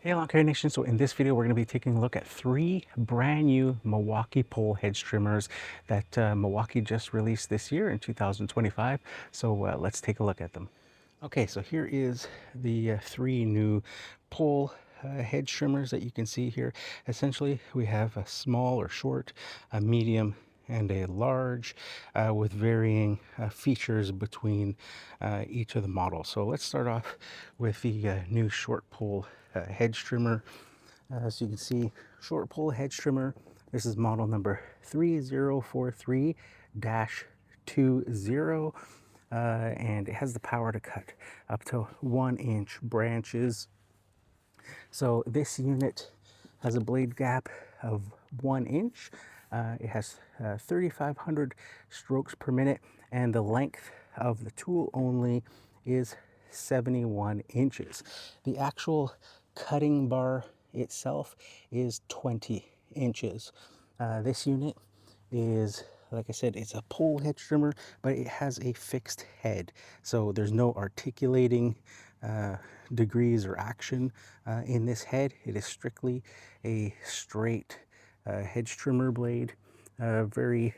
Hey Lawn Care Nation, so in this video we're going to be taking a look at 3 brand new Milwaukee pole hedge trimmers that Milwaukee just released this year in 2025. So let's take a look at them. Okay, so here is the 3 new pole hedge trimmers that you can see here. Essentially we have a small or short, a medium, and a large with varying features between each of the models. So let's start off with the new short pole hedge trimmer. So you can see short pole hedge trimmer. This is model number 3043-20. And it has the power to cut up to 1-inch branches. So this unit has a blade gap of 1 inch. It has 3,500 strokes per minute, and the length of the tool only is 71 inches. The actual cutting bar itself is 20 inches. This unit is, like I said, it's a pole hedge trimmer, but it has a fixed head. So there's no articulating degrees or action in this head. It is strictly a straight hedge trimmer blade, very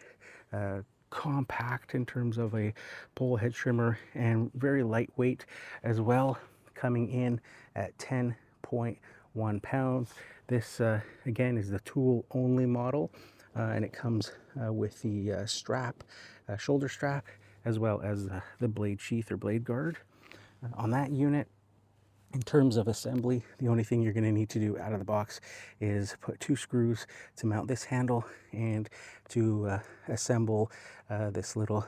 compact in terms of a pole hedge trimmer, and very lightweight as well, coming in at 10.1 pounds. This again is the tool only model, and it comes with the strap, shoulder strap, as well as the blade sheath or blade guard. On that unit, in terms of assembly, the only thing you're going to need to do out of the box is put 2 screws to mount this handle and to assemble this little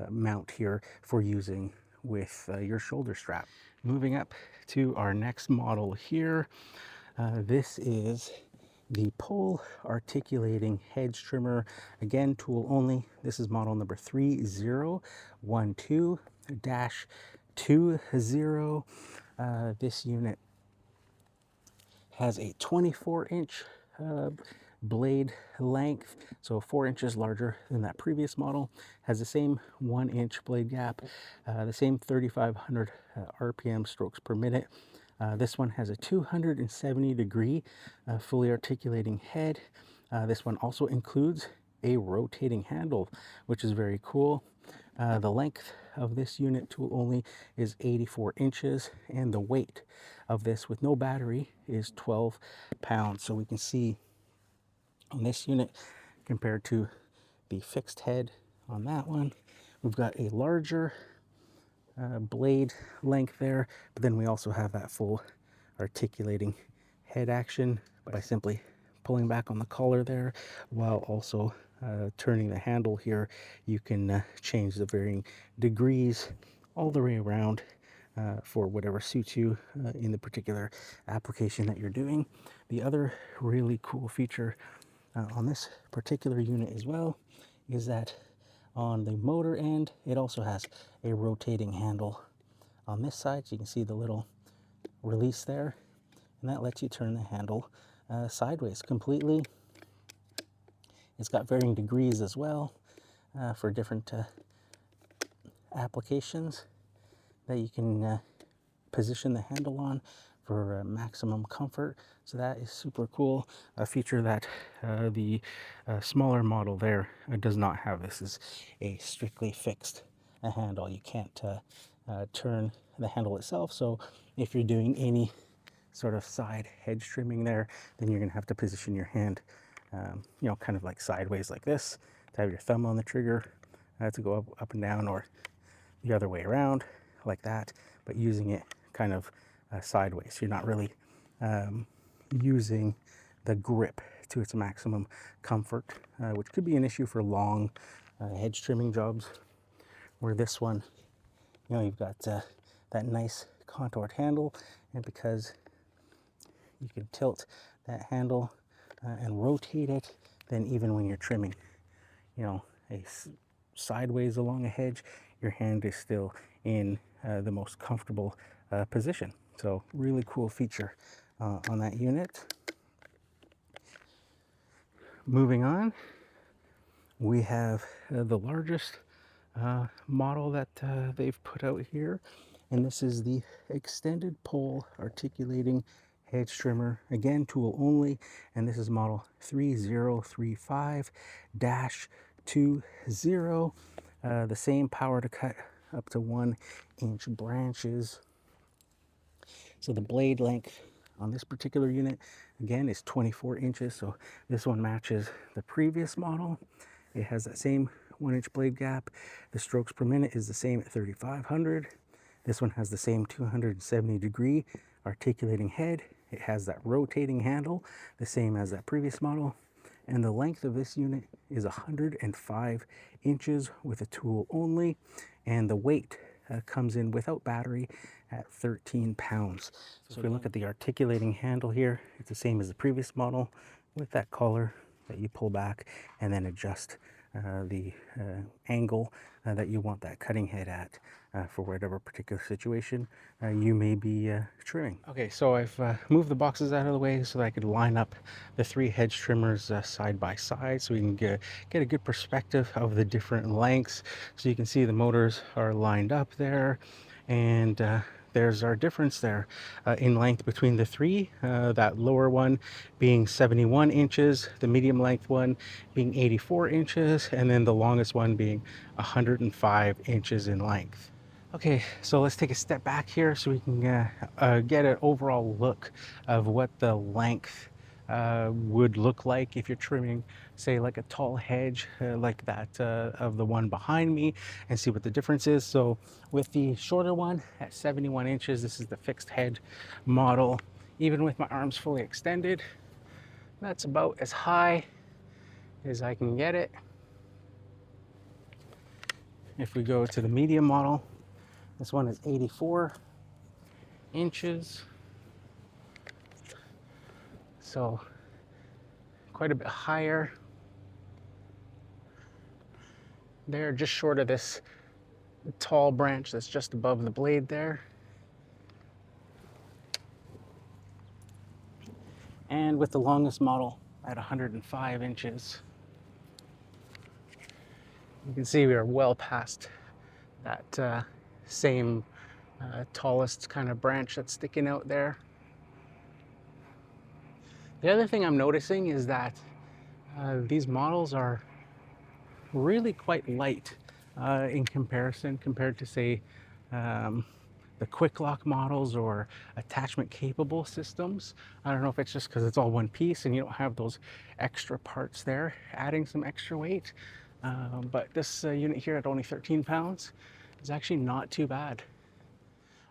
mount here for using with your shoulder strap. Moving up to our next model here, this is the pole articulating hedge trimmer, again tool only. This is model number 3012-20. This unit has a 24-inch blade length, so 4 inches larger than that previous model. Has the same 1-inch blade gap, the same 3,500 RPM strokes per minute. This one has a 270-degree fully articulating head. This one also includes a rotating handle, which is very cool. The length of this unit tool only is 84 inches, and the weight of this with no battery is 12 pounds. So we can see on this unit, compared to the fixed head on that one, we've got a larger blade length there, but then we also have that full articulating head action by simply pulling back on the collar there, while also turning the handle here. You can change the varying degrees all the way around for whatever suits you in the particular application that you're doing. The other really cool feature on this particular unit as well is that on the motor end, it also has a rotating handle on this side. So you can see the little release there, and that lets you turn the handle sideways completely. It's got varying degrees as well for different applications that you can position the handle on for maximum comfort. So that is super cool. A feature that the smaller model there does not have. This is a strictly fixed handle. You can't turn the handle itself. So if you're doing any sort of side hedge trimming there, then you're going to have to position your hand, you know, kind of like sideways like this, to have your thumb on the trigger to go up and down, or the other way around like that, but using it kind of sideways. You're not really using the grip to its maximum comfort, which could be an issue for long hedge trimming jobs, where this one, you know, you've got that nice contoured handle, and because you can tilt that handle and rotate it, then even when you're trimming, you know, sideways along a hedge, your hand is still in the most comfortable position. So really cool feature on that unit. Moving on, we have the largest model that they've put out here, and this is the extended pole articulating hedge trimmer, again tool only, and this is model 3035-20. The same power to cut up to 1-inch branches. So the blade length on this particular unit, again, is 24 inches. So this one matches the previous model. It has that same 1-inch blade gap. The strokes per minute is the same at 3,500. This one has the same 270-degree articulating head. It has that rotating handle, the same as that previous model. And the length of this unit is 105 inches with a tool only. And the weight comes in without battery at 13 pounds. So if we look at the articulating handle here, it's the same as the previous model with that collar that you pull back and then adjust the angle that you want that cutting head at for whatever particular situation you may be trimming. Okay, so I've moved the boxes out of the way so that I could line up the 3 hedge trimmers side by side so we can get a good perspective of the different lengths. So you can see the motors are lined up there, and there's our difference there in length between the 3, that lower one being 71 inches, the medium length one being 84 inches, and then the longest one being 105 inches in length. Okay, so let's take a step back here so we can get an overall look of what the length would look like if you're trimming, say, like a tall hedge like that of the one behind me, and see what the difference is. So with the shorter one at 71 inches, this is the fixed head model. Even with my arms fully extended, that's about as high as I can get it. If we go to the medium model, this one is 84 inches. So quite a bit higher. There, just short of this tall branch that's just above the blade there. And with the longest model at 105 inches. You can see we are well past that same tallest kind of branch that's sticking out there. The other thing I'm noticing is that these models are really quite light in comparison compared to, say, the quick lock models or attachment capable systems. I don't know if it's just because it's all one piece and you don't have those extra parts there adding some extra weight, but this unit here at only 13 pounds is actually not too bad.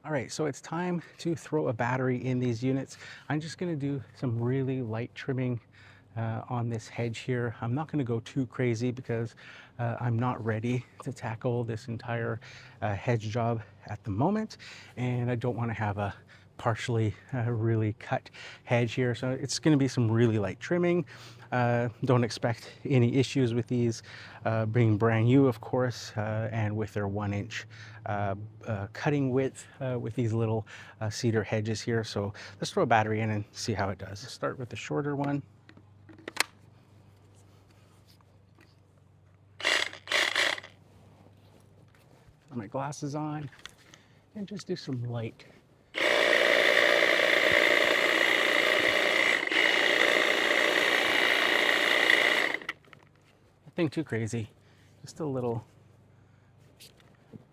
All right, so it's time to throw a battery in these units. I'm just gonna do some really light trimming on this hedge here. I'm not going to go too crazy because I'm not ready to tackle this entire hedge job at the moment, and I don't want to have a partially really cut hedge here. So it's going to be some really light trimming. Don't expect any issues with these being brand new, of course, and with their 1-inch cutting width with these little cedar hedges here. So let's throw a battery in and see how it does. Let's start with the shorter one. Put my glasses on and just do some light. Nothing too crazy, just a little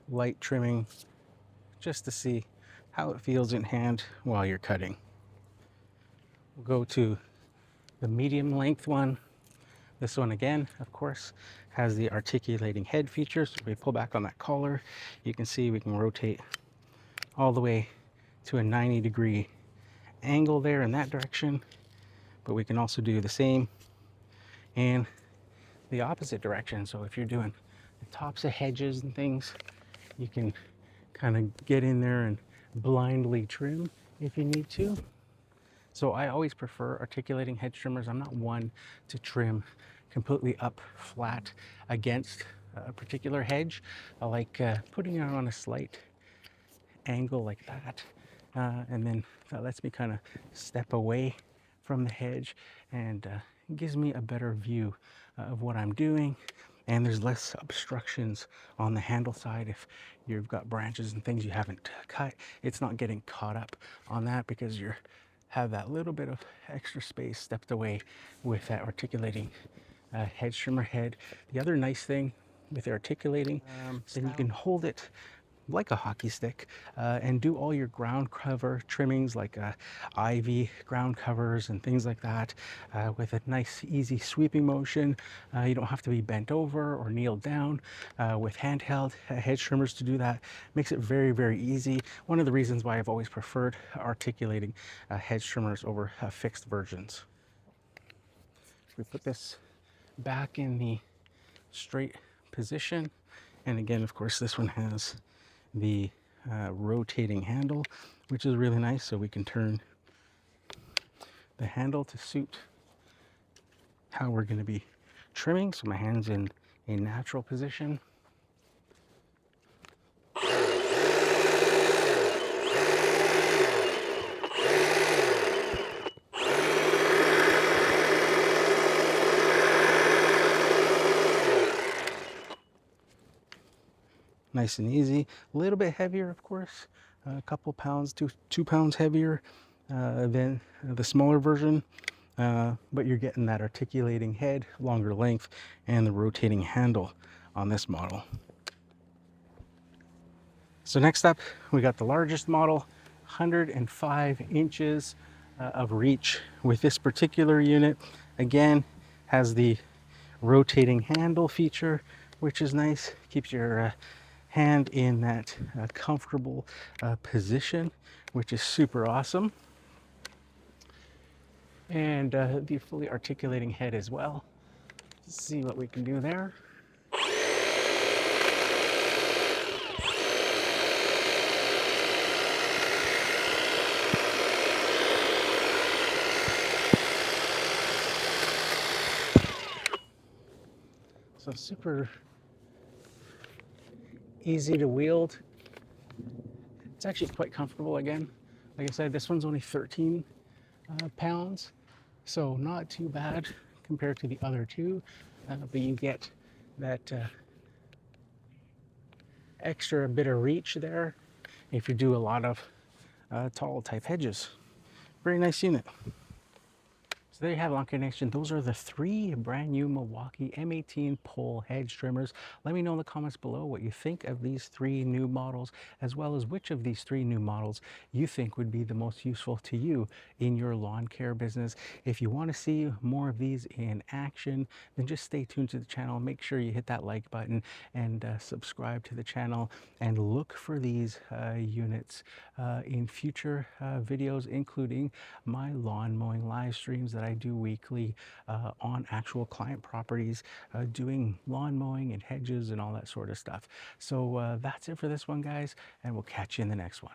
light trimming just to see how it feels in hand while you're cutting. We'll go to the medium length one. This one again, of course, has the articulating head feature. So if we pull back on that collar, you can see we can rotate all the way to a 90-degree angle there in that direction, but we can also do the same in the opposite direction. So if you're doing the tops of hedges and things, you can kind of get in there and blindly trim if you need to. So I always prefer articulating hedge trimmers. I'm not one to trim completely up flat against a particular hedge. I like putting it on a slight angle like that, and then that lets me kind of step away from the hedge and gives me a better view of what I'm doing. And there's less obstructions on the handle side. If you've got branches and things you haven't cut, it's not getting caught up on that because you're have that little bit of extra space stepped away with that articulating hedge trimmer head. The other nice thing with the articulating, then you can hold it like a hockey stick and do all your ground cover trimmings like ivy ground covers and things like that with a nice easy sweeping motion. You don't have to be bent over or kneel down. With handheld hedge trimmers to do that makes it very, very easy. One of the reasons why I've always preferred articulating hedge trimmers over fixed versions. We put this back in the straight position, and again, of course, this one has the rotating handle, which is really nice, so we can turn the handle to suit how we're going to be trimming. So my hand's in a natural position. Nice and easy. A little bit heavier, of course, a couple pounds, 2 pounds heavier than the smaller version, but you're getting that articulating head, longer length, and the rotating handle on this model. So next up, we got the largest model, 105 inches of reach with this particular unit. Again, has the rotating handle feature, which is nice, keeps your hand in that comfortable position, which is super awesome. And the fully articulating head as well. Let's see what we can do there. So super easy to wield. It's actually quite comfortable again. Like I said, this one's only 13 pounds, so not too bad compared to the other two, but you get that extra bit of reach there if you do a lot of tall type hedges. Very nice unit. So there you have it, Lawn Care Nation. Those are the 3 brand new Milwaukee M18 Pole Hedge Trimmers. Let me know in the comments below what you think of these 3 new models, as well as which of these 3 new models you think would be the most useful to you in your lawn care business. If you want to see more of these in action, then just stay tuned to the channel. Make sure you hit that like button and subscribe to the channel, and look for these units in future videos, including my lawn mowing live streams that I do weekly on actual client properties, doing lawn mowing and hedges and all that sort of stuff. So that's it for this one, guys, and we'll catch you in the next one.